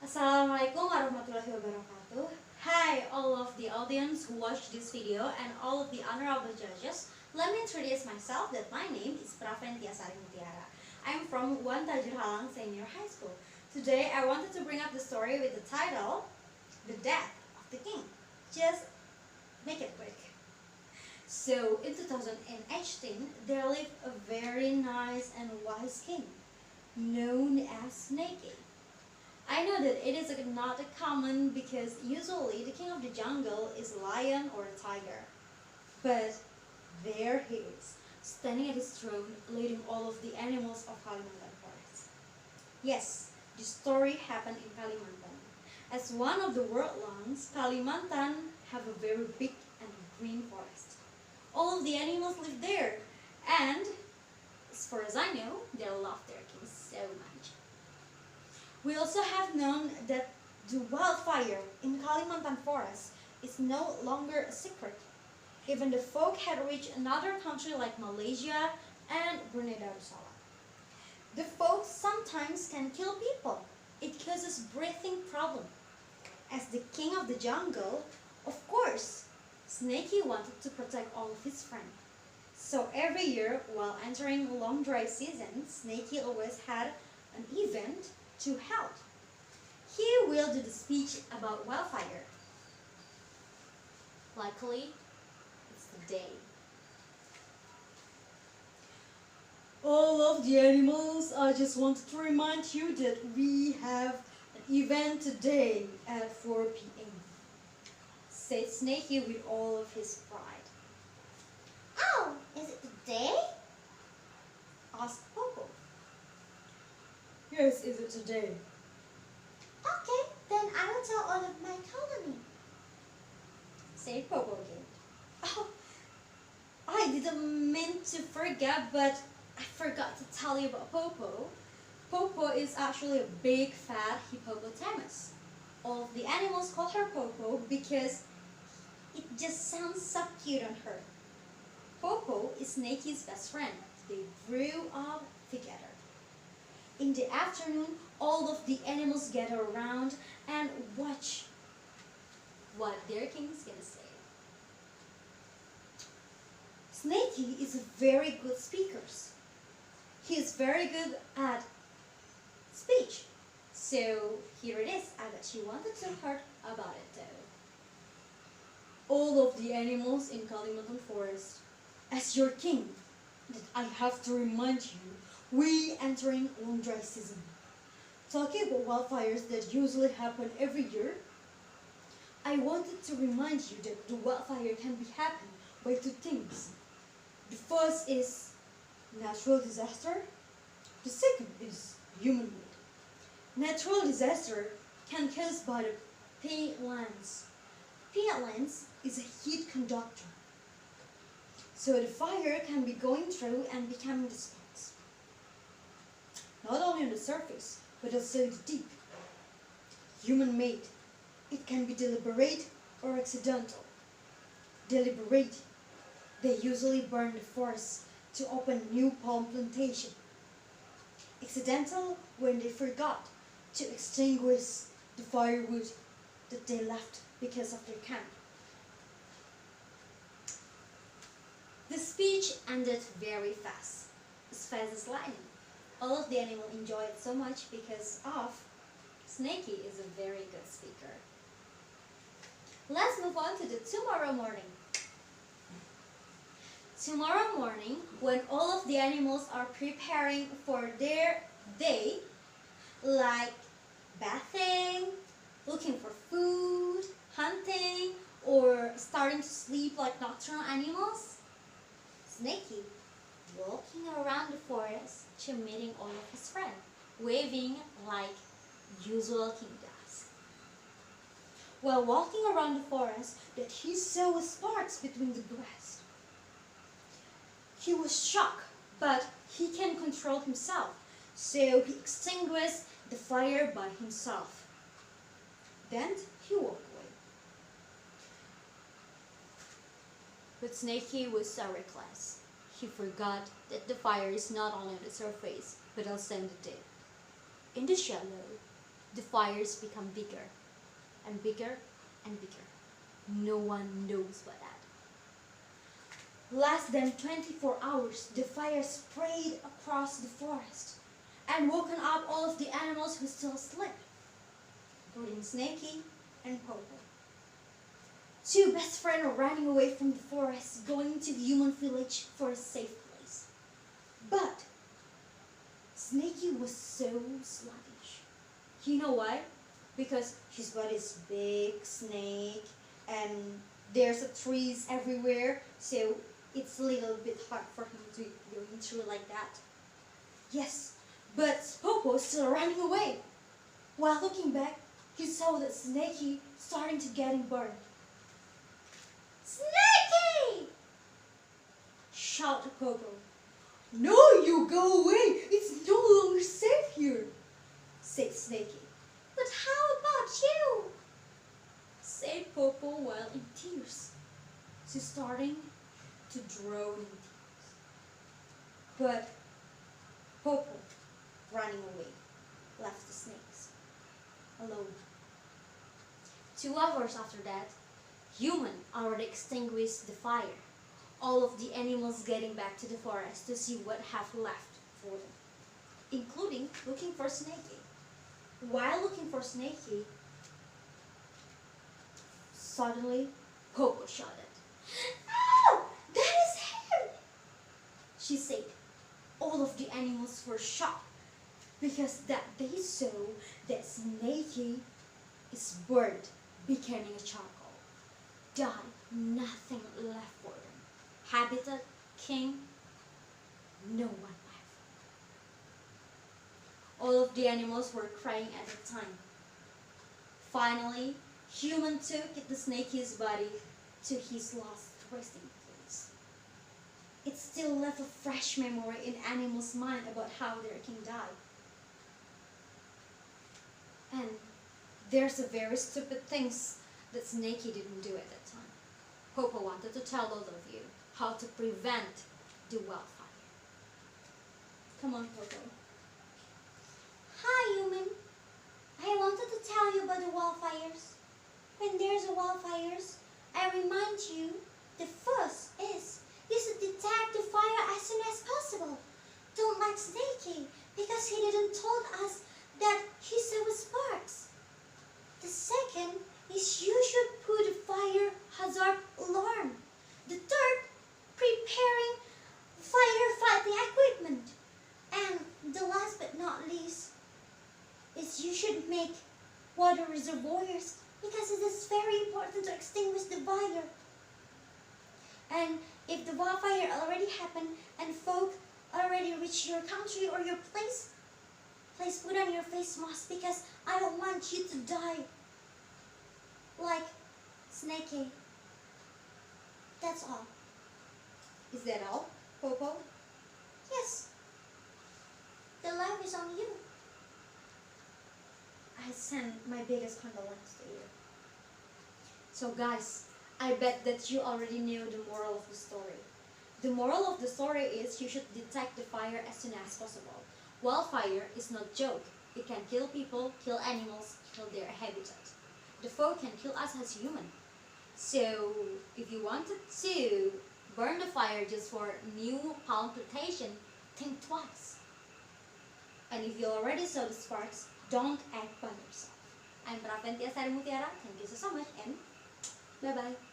Assalamualaikum warahmatullahi wabarakatuh. Hi all of the audience who watched this video and all of the honorable judges. Let me introduce myself that my name is Praventyasari Mutiara. I'm from One Tajur Halang Senior High School. Today I wanted to bring up the story with the title, The Death of the King. Just make it quick. So in 2018, there lived a very nice and wise king known as Snakey. I know that it is not common because usually the king of the jungle is a lion or a tiger. But there he is, standing at his throne, leading all of the animals of Kalimantan forest. Yes, the story happened in Kalimantan. As one of the world lands, Kalimantan have a very big and green forest. All of the animals live there, and as far as I know, they love their king so much. We also have known that the wildfire in Kalimantan forest is no longer a secret. Even the folk had reached another country like Malaysia and Brunei Darussalam. The folk sometimes can kill people. It causes breathing problem. As the king of the jungle, of course, Snakey wanted to protect all of his friends. So every year, while entering long dry season, Snakey always had an event to help. He will do the speech about wildfire. Luckily, it's the day. All of the animals, I just wanted to remind you that we have an event today at 4 p.m. said Snakey with all of his pride. Oh, is it today? Asked Popo. Yes, is it today? Okay, then I will tell all of my colony. Said Popo again. Oh, I didn't mean to forget, but I forgot to tell you about Popo. Popo is actually a big fat hippopotamus. All of the animals call her Popo because it just sounds so cute on her. Popo is Snakey's best friend. They grew up together. In the afternoon, all of the animals gather around and watch what their king is gonna say. Snakey is a very good speaker. He is very good at speech. So here it is. I bet you wanted to hear about it though. All of the animals in Kalimantan forest, as your king, that I have to remind you, we entering long dry season. Talking about wildfires that usually happen every year, I wanted to remind you that the wildfire can be happened by two things. The first is natural disaster. The second is human-made. Natural disaster can be caused by the peanut lens. Peanut lens is a heat conductor. So the fire can be going through and becoming the sparks. Not only on the surface, but also the deep. Human-made. It can be deliberate or accidental. Deliberate. They usually burn the forest to open new palm plantation. Accidental when they forgot to extinguish the firewood that they left because of their camp. The speech ended very fast as lightning. All of the animals enjoyed it so much because of Snakey is a very good speaker. Let's move on to the tomorrow morning. Tomorrow morning, when all of the animals are preparing for their day, like bathing, looking for food, hunting, or starting to sleep like nocturnal animals, Snakey walking around the forest to meeting all of his friends, waving like usual king does. While walking around the forest, that he saw sparks between the grass. He was shocked, but he can control himself, so he extinguished the fire by himself. Then he walked away. But Snakey was so reckless. He forgot that the fire is not only on the surface, but also in the deep, in the shallow. the fires become bigger and bigger and bigger. No one knows what that. Less than 24 hours, the fire spread across the forest and woken up all of the animals who still slept, including Snaky and Popo. Two best friends are running away from the forest, going to the human village for a safe place. But Snaky was so sluggish. You know why? Because his body is big, snake, and there's trees everywhere, so it's a little bit hard for him to go through like that. Yes, but Popo is still running away. While looking back, he saw that Snaky starting to getting burned. Snaky! Shouted Popo. No, you go away! It's no longer safe here, said Snaky. But how about you? Said Popo while in tears. She's starting to drown in tears. But Popo, running away, left the snakes alone. 2 hours after that, human already extinguished the fire. All of the animals getting back to the forest to see what have left for them, including looking for Snaky. While looking for Snaky, suddenly Popo shouted, Oh, that is him! she said. All of the animals were shocked because that they saw that Snaky is burned, becoming a charcoal. Died, nothing left for them. Habitat, king, no one left. All of the animals were crying at the time. Finally, human took the Snaky's body to his last resting place. It still left a fresh memory in animals' mind about how their king died. And there's a very stupid things that Snaky didn't do at that time. Popo wanted to tell all of you how to prevent the wildfire. Come on, Popo. Hi, human. I wanted to tell you about the wildfires. When there's a wildfires, I remind you the first is you should detect the fire as soon as possible. Don't like Snaky because he didn't told us that he saw sparks. The second is you should put a fire hazard alarm. The third, preparing firefighting equipment. And the last but not least is you should make water reservoirs because it is very important to extinguish the fire. And if the wildfire already happened and folk already reached your country or your place, please put on your face mask because I don't want you to die like Snaky. That's all. Is that all, Popo? Yes. The life is on you. I send my biggest condolence to you. So guys, I bet that you already knew the moral of the story. The moral of the story is you should detect the fire as soon as possible. Wildfire is not joke. It can kill people, kill animals, kill their habitat. The fire can kill us as human. So if you wanted to burn the fire just for new palm plantation, think twice. And if you already saw the sparks, don't act by yourself. I'm Praventyasari Mutiara. Thank you so much and bye-bye.